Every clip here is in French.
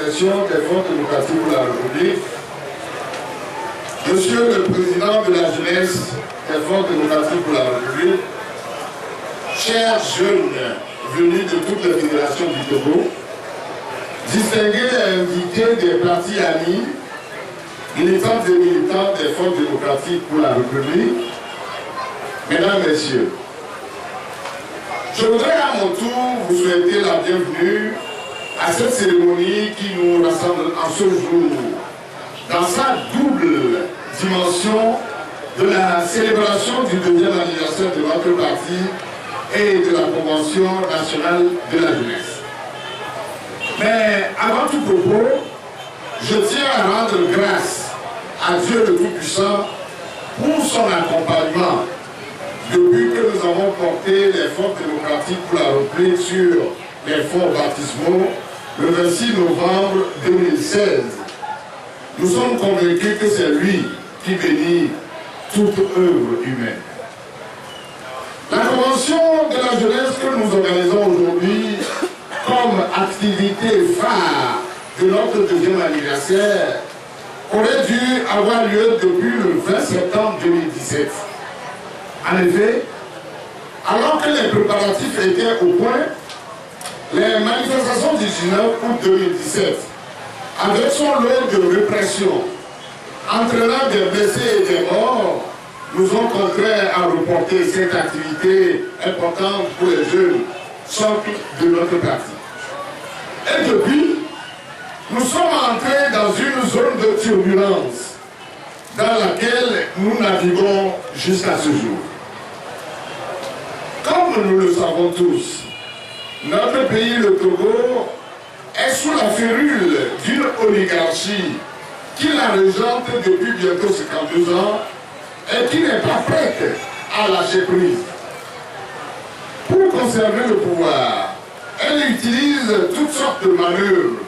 l'expression des forces démocratiques pour la République, Monsieur le Président de la jeunesse des forces démocratiques pour la République, chers jeunes venus de toutes les fédérations du Togo, distingués et invités des partis amis, militants et militants des forces démocratiques pour la République, Mesdames, Messieurs, je voudrais à mon tour vous souhaiter la bienvenue à cette cérémonie qui nous rassemble en ce jour dans sa double dimension de la célébration du 2e anniversaire de notre parti et de la Convention nationale de la jeunesse. Mais avant tout propos, je tiens à rendre grâce à Dieu le Tout-Puissant pour son accompagnement depuis que nous avons porté les forces démocratiques pour la République sur les fonds baptismaux le 26 novembre 2016. Nous sommes convaincus que c'est lui qui bénit toute œuvre humaine. La Convention de la jeunesse que nous organisons aujourd'hui comme activité phare de notre 2e anniversaire aurait dû avoir lieu depuis le 20 septembre 2017. En effet, alors que les préparatifs étaient au point, les manifestations du 19 août 2017, avec son lot de répression, entraînant des blessés et des morts, nous ont contraints à reporter cette activité importante pour les jeunes, socle de notre parti. Et depuis, nous sommes entrés dans une zone de turbulence dans laquelle nous naviguons jusqu'à ce jour. Comme nous le savons tous, notre pays, le Togo, est sous la férule d'une oligarchie qui la régente depuis bientôt 52 ans et qui n'est pas prête à lâcher prise. Pour conserver le pouvoir, elle utilise toutes sortes de manœuvres,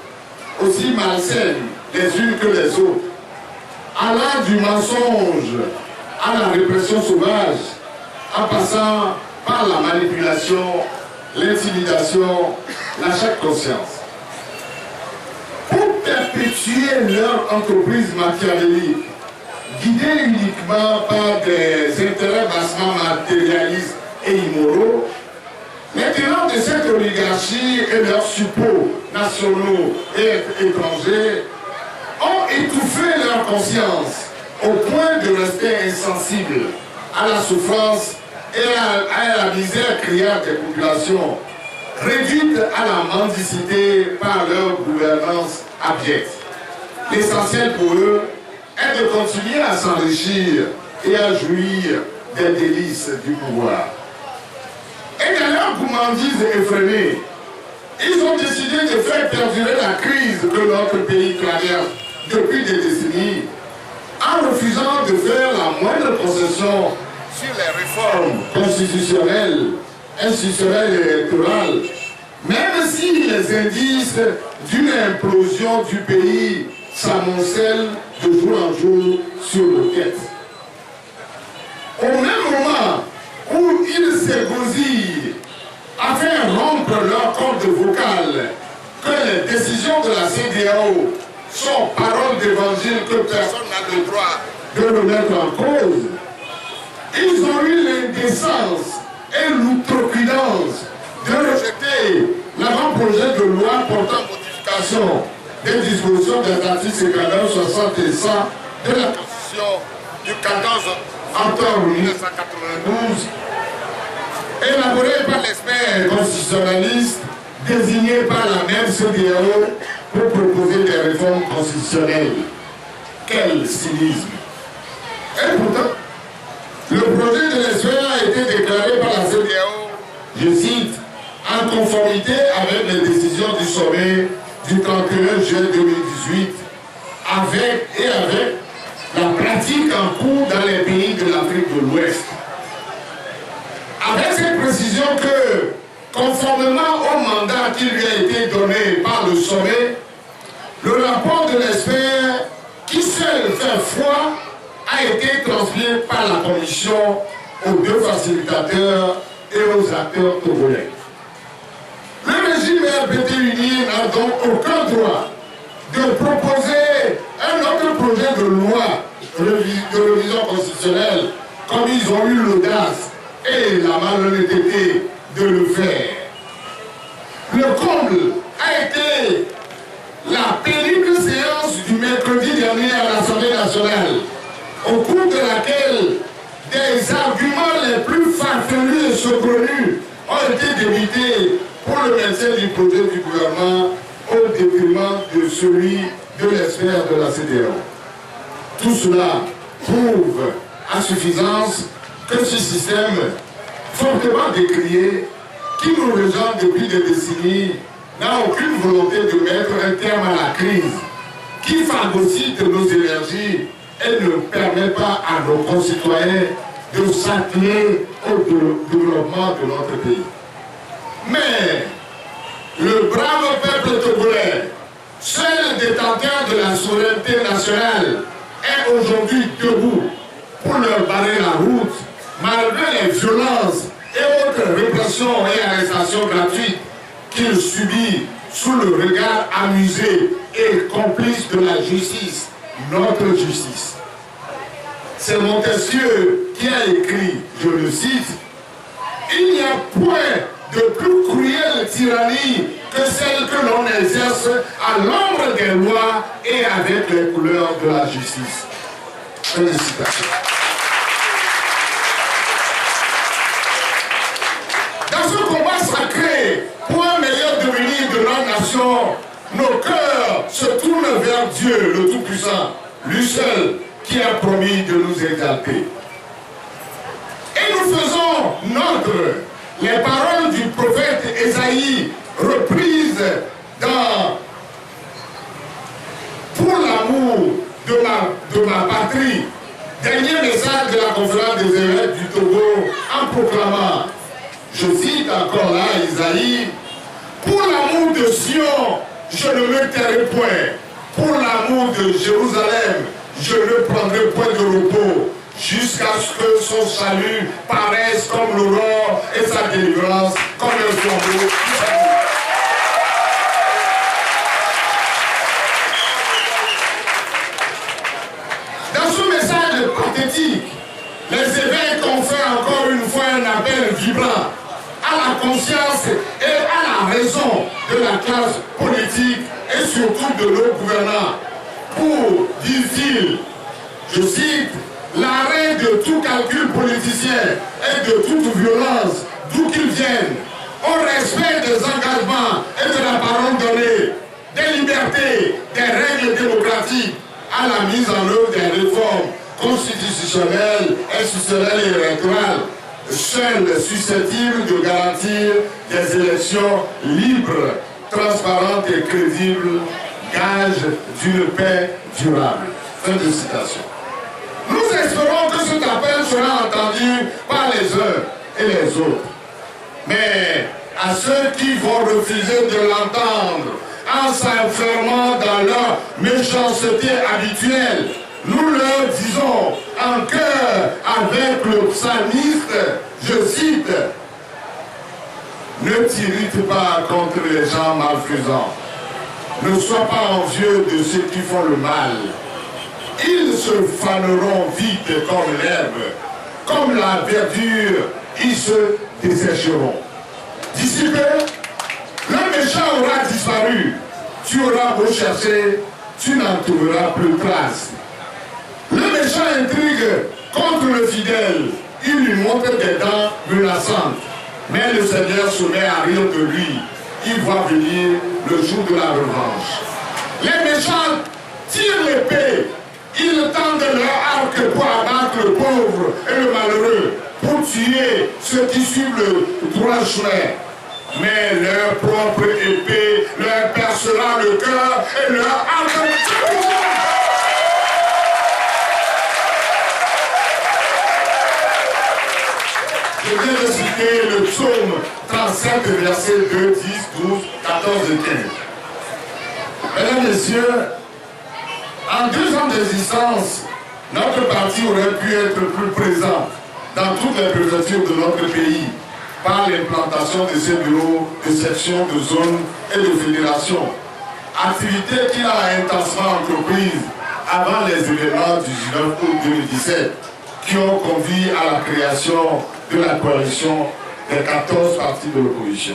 aussi malsaines les unes que les autres, allant du mensonge à la répression sauvage, en passant par la manipulation, l'intimidation, l'achat de conscience. Pour perpétuer leur entreprise machiavélique, guidée uniquement par des intérêts bassement matérialistes et immoraux, les tenants de cette oligarchie et leurs suppôts nationaux et étrangers ont étouffé leur conscience au point de rester insensibles à la souffrance et à la misère criarde des populations, réduites à la mendicité par leur gouvernance abjecte. L'essentiel pour eux est de continuer à s'enrichir et à jouir des délices du pouvoir. Et dans leur gourmandise effrénée, ils ont décidé de faire perdurer la crise que notre pays traverse depuis des décennies en refusant de faire la moindre concession sur les réformes constitutionnelles, institutionnelles et électorales, même si les indices d'une implosion du pays s'amoncellent de jour en jour sur nos têtes. Au même moment où ils s'égosillent à faire rompre leur corde vocale que les décisions de la CEDEAO sont paroles d'évangile que personne n'a le droit de remettre en cause, ils ont eu l'indécence et l'outrecuidance de rejeter l'avant-projet de loi portant modification des dispositions des articles 59, 60 et 100 de la Constitution du 14 octobre 1992, élaboré par l'expert constitutionnaliste désigné par la même CEDEAO pour proposer des réformes constitutionnelles. Quel cynisme! Et pourtant, le projet de l'ESPER a été déclaré par la CEDEAO, je cite, en conformité avec les décisions du sommet du 31 juin 2018, avec la pratique en cours dans les pays de l'Afrique de l'Ouest. Avec cette précision que, conformément au mandat qui lui a été donné par le sommet, le rapport de l'ESPER, qui seul fait foi, a été transmis par la Commission aux deux facilitateurs et aux acteurs togolais. Le régime RPT uni n'a donc aucun droit de proposer un autre projet de loi de révision constitutionnelle, comme ils ont eu l'audace et la malhonnêteté de le faire. Le comble a été la pénible séance du mercredi dernier à l'Assemblée nationale, au cours de laquelle des arguments les plus farfelus et saugrenus ont été débités pour le maintien du projet du gouvernement au détriment de celui de l'expert de la CEDEAO. Tout cela prouve à suffisance que ce système fortement décrié, qui nous rejoint depuis des décennies, n'a aucune volonté de mettre un terme à la crise, qui phagocyte nos énergies et ne permet pas à nos concitoyens de s'atteler au développement de notre pays. Mais le brave peuple togolais, seul détenteur de la souveraineté nationale, est aujourd'hui debout pour leur barrer la route, malgré les violences et autres répressions et arrestations gratuites qu'il subit sous le regard amusé et complice de la justice, notre justice. C'est Montesquieu qui a écrit, je le cite, « Il n'y a point de plus cruelle tyrannie que celle que l'on exerce à l'ombre des lois et avec les couleurs de la justice. » Félicitations. Dans ce combat sacré pour un meilleur devenir de notre nation, nos cœurs se tournent vers Dieu, le Tout-Puissant, lui seul qui a promis de nous exalter. Et nous faisons nôtre les paroles du prophète Ésaïe reprises dans « Pour l'amour de ma patrie », dernier message de la conférence des évêques du Togo en proclamant, je cite encore là Isaïe, « Pour l'amour de Sion, je ne me tairai point. Pour l'amour de Jérusalem, je ne prendrai point de repos, jusqu'à ce que son salut paraisse comme l'aurore et sa délivrance comme un flambeau. » Dans ce message pathétique, les évêques ont fait encore une fois un appel vibrant à la conscience et à la raison de la classe politique et surtout de nos gouvernants pour, disent-ils, je cite, l'arrêt de tout calcul politicien et de toute violence, d'où qu'ils viennent, au respect des engagements et de la parole donnée, des libertés, des règles démocratiques, à la mise en œuvre des réformes constitutionnelles, institutionnelles et électorales, seules susceptibles de garantir des élections libres, transparentes et crédibles, gage d'une paix durable. Fin de citation. Nous espérons que cet appel sera entendu par les uns et les autres. Mais à ceux qui vont refuser de l'entendre en s'enfermant dans leur méchanceté habituelle, nous leur disons en chœur avec le psalmiste, je cite, « Ne t'irrite pas contre les gens malfaisants, ne sois pas envieux de ceux qui font le mal. Ils se faneront vite comme l'herbe, comme la verdure, ils se dessécheront. D'ici peu, le méchant aura disparu. Tu auras beau chercher, tu n'en trouveras plus trace. Le méchant intrigue contre le fidèle. Il lui montre des dents menaçantes. Mais le Seigneur se met à rire de lui. Il voit venir le jour de la revanche. Les méchants tirent l'épée. Ils tendent leur arc pour abattre le pauvre et le malheureux, pour tuer ceux qui suivent le droit chemin. Mais leur propre épée leur percera le cœur et leur arc. Je viens de citer le psaume 37, versets 2, 10, 12, 14 et 15. Mesdames, Messieurs, en 2 ans d'existence, notre parti aurait pu être plus présent dans toutes les préfectures de notre pays par l'implantation de ces bureaux de section, de zone et de fédération, activité qu'il a intensément entreprise avant les événements du 19 août 2017 qui ont conduit à la création de la coalition des 14 partis de l'opposition.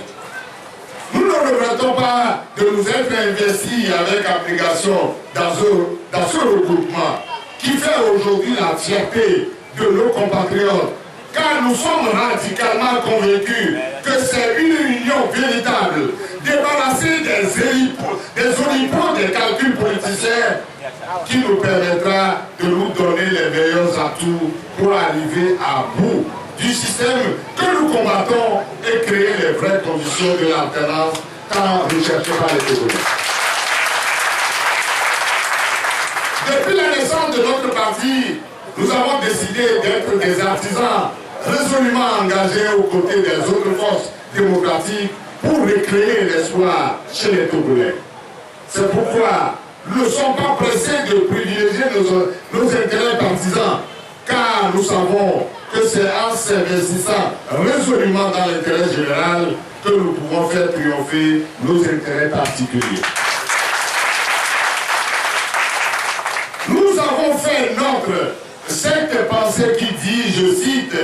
Nous ne regrettons pas de nous être investis avec abnégation dans ce regroupement qui fait aujourd'hui la fierté de nos compatriotes, car nous sommes radicalement convaincus que c'est une union véritable, débarrassée des oripeaux des calculs politiciens, qui nous permettra de nous donner les meilleurs atouts pour arriver à bout du système que nous combattons et créer les vraies conditions de l'alternance tant recherchée par les Togolais. Depuis la naissance de notre parti, nous avons décidé d'être des artisans résolument engagés aux côtés des autres forces démocratiques pour recréer l'espoir chez les Togolais. C'est pourquoi nous ne sommes pas pressés de privilégier nos intérêts partisans, car nous savons que c'est en s'investissant résolument dans l'intérêt général que nous pouvons faire triompher nos intérêts particuliers. Nous avons fait cette pensée qui dit, je cite,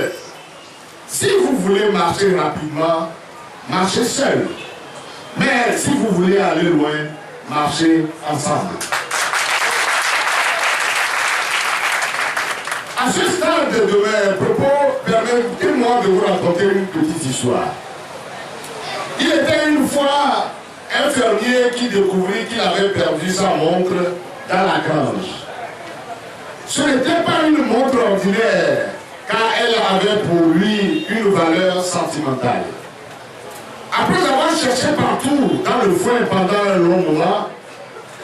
« Si vous voulez marcher rapidement, marchez seul. Mais si vous voulez aller loin, marchez ensemble. » À ce stade de mes propos, permettez-moi de vous raconter une petite histoire. Il était une fois un fermier qui découvrit qu'il avait perdu sa montre dans la grange. Ce n'était pas une montre ordinaire, car elle avait pour lui une valeur sentimentale. Après avoir cherché partout dans le foin pendant un long moment,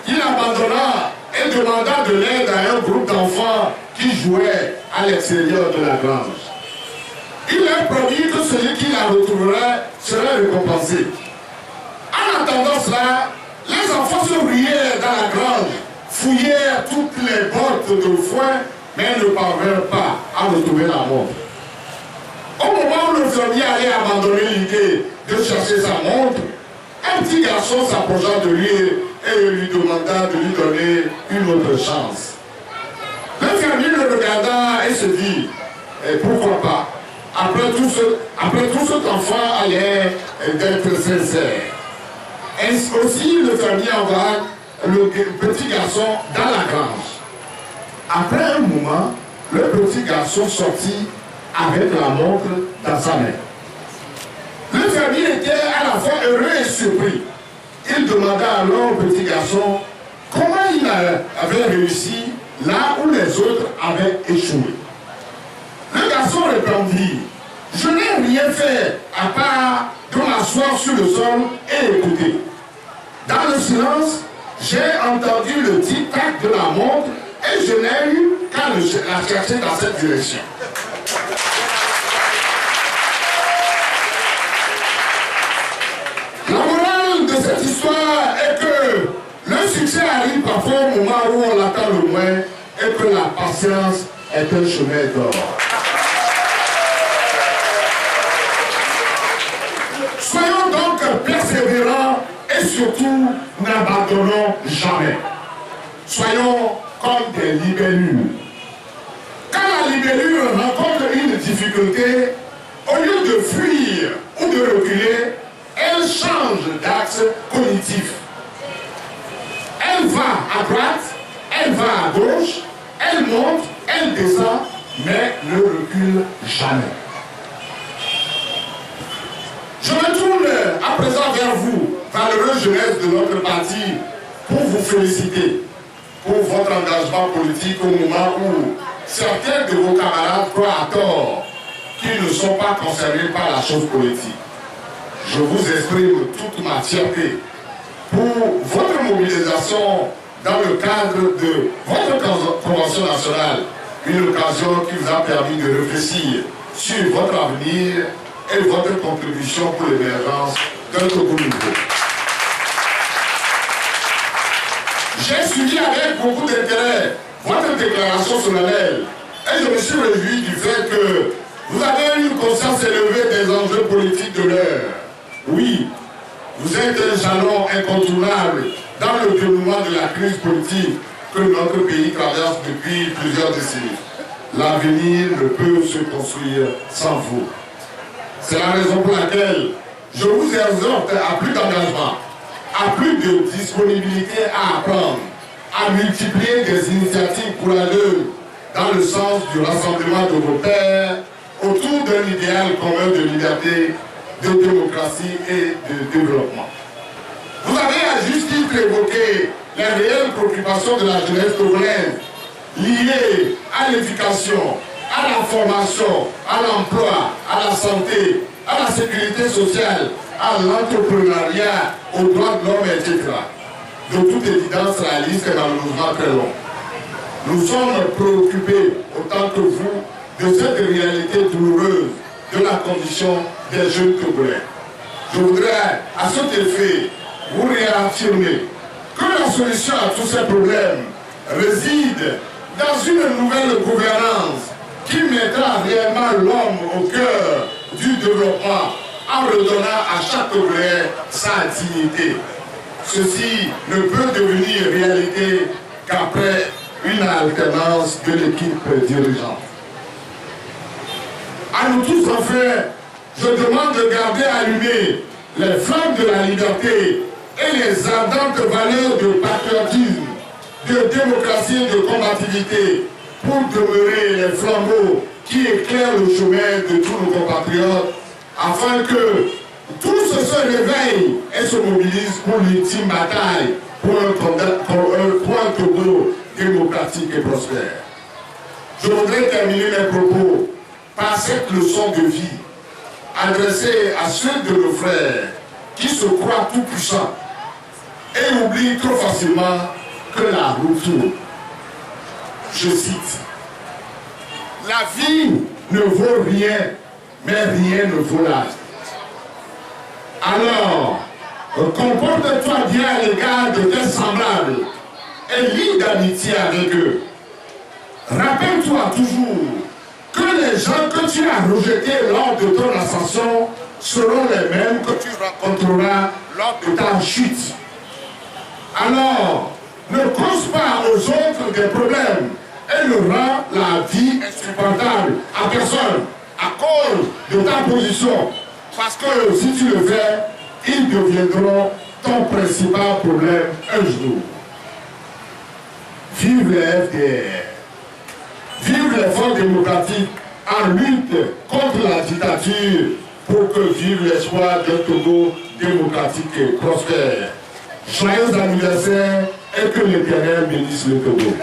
il abandonna et demanda de l'aide à un groupe d'enfants qui jouaient à l'extérieur de la grange. Il leur promit que celui qui la retrouverait serait récompensé. En attendant cela, les enfants se ruaient dans la grange, fouillèrent toutes les bottes de foin, mais ne parvinrent pas à retrouver la montre. Au moment où le fermier allait abandonner l'idée de chercher sa montre, un petit garçon s'approcha de lui et lui demanda de lui donner une autre chance. Le fermier le regarda et se dit, pourquoi pas? Après tout, cet enfant allait d'être sincère. Ainsi aussi, le fermier envoya le petit garçon dans la grange. Après un moment, le petit garçon sortit avec la montre dans sa main. Le fermier était à la fois heureux et surpris. Il demanda alors au petit garçon comment il avait réussi là où les autres avaient échoué. Le garçon répondit, « Je n'ai rien fait à part de m'asseoir sur le sol et écouter. Dans le silence, j'ai entendu le tic-tac de la montre et je n'ai eu qu'à la chercher dans cette direction. » La morale de cette histoire est que le succès arrive parfois au moment où on l'attend le moins et que la patience est un chemin d'or. Soyons donc persévérants et surtout n'abandonnons jamais. Soyons comme des libellules. Quand la libellule rencontre une difficulté, au lieu de fuir ou de reculer, elle change d'axe cognitif. Elle va à droite, elle va à gauche, elle monte, elle descend, mais ne recule jamais. Je me tourne à présent vers vous, valeureuse jeunesse de notre parti, pour vous féliciter pour votre engagement politique au moment où certains de vos camarades croient à tort qu'ils ne sont pas concernés par la chose politique. Je vous exprime toute ma fierté pour votre mobilisation dans le cadre de votre convention nationale, une occasion qui vous a permis de réfléchir sur votre avenir et votre contribution pour l'émergence d'un Togo nouveau. J'ai suivi avec beaucoup d'intérêt votre déclaration solennelle et je me suis réjoui du fait que vous avez une conscience élevée des enjeux politiques de l'heure. Oui, vous êtes un jalon incontournable dans le dénouement de la crise politique que notre pays traverse depuis plusieurs décennies. L'avenir ne peut se construire sans vous. C'est la raison pour laquelle je vous exhorte à plus d'engagement, à plus de disponibilité à apprendre, à multiplier des initiatives courageuses dans le sens du rassemblement de vos pairs autour d'un idéal commun de liberté, de démocratie et de développement. Vous avez à juste titre évoqué les réelles préoccupations de la jeunesse togolaise liées à l'éducation, à la formation, à l'emploi, à la santé, à la sécurité sociale, à l'entrepreneuriat, aux droits de l'homme, etc. De toute évidence, la liste est malheureusement très longue. Nous sommes préoccupés, autant que vous, de cette réalité douloureuse de la condition des jeunes Togolais. Je voudrais, à cet effet, vous réaffirmer que la solution à tous ces problèmes réside dans une nouvelle gouvernance qui mettra réellement l'homme au cœur du développement en redonnant à chaque Togolais sa dignité. Ceci ne peut devenir réalité qu'après une alternance de l'équipe dirigeante. À nous tous, enfin, je demande de garder allumées les flammes de la liberté et les ardentes valeurs de patriotisme, de démocratie et de combativité pour demeurer les flambeaux qui éclairent le chemin de tous nos compatriotes afin que tous se réveillent et se mobilisent pour l'ultime bataille pour un Togo démocratique et prospère. Je voudrais terminer mes propos par cette leçon de vie adressée à ceux de nos frères qui se croient tout puissants et oublient trop facilement que la roue tourne. Je cite: la vie ne vaut rien, mais rien ne vaut l'âge. Alors, comporte-toi bien à l'égard de tes semblables et lie d'amitié avec eux. Rappelle-toi toujours que les gens que tu as rejetés lors de ton ascension seront les mêmes que tu rencontreras lors de ta chute. Alors, ne cause pas aux autres des problèmes et ne rends la vie insupportable à personne à cause de ta position. Parce que si tu le fais, ils deviendront ton principal problème un jour. Vive les FDR. Vive les forces démocratiques en lutte contre la dictature pour que vive l'espoir d'un Togo démocratique et prospère. Joyeux anniversaire et que l'Éternel bénisse le Togo.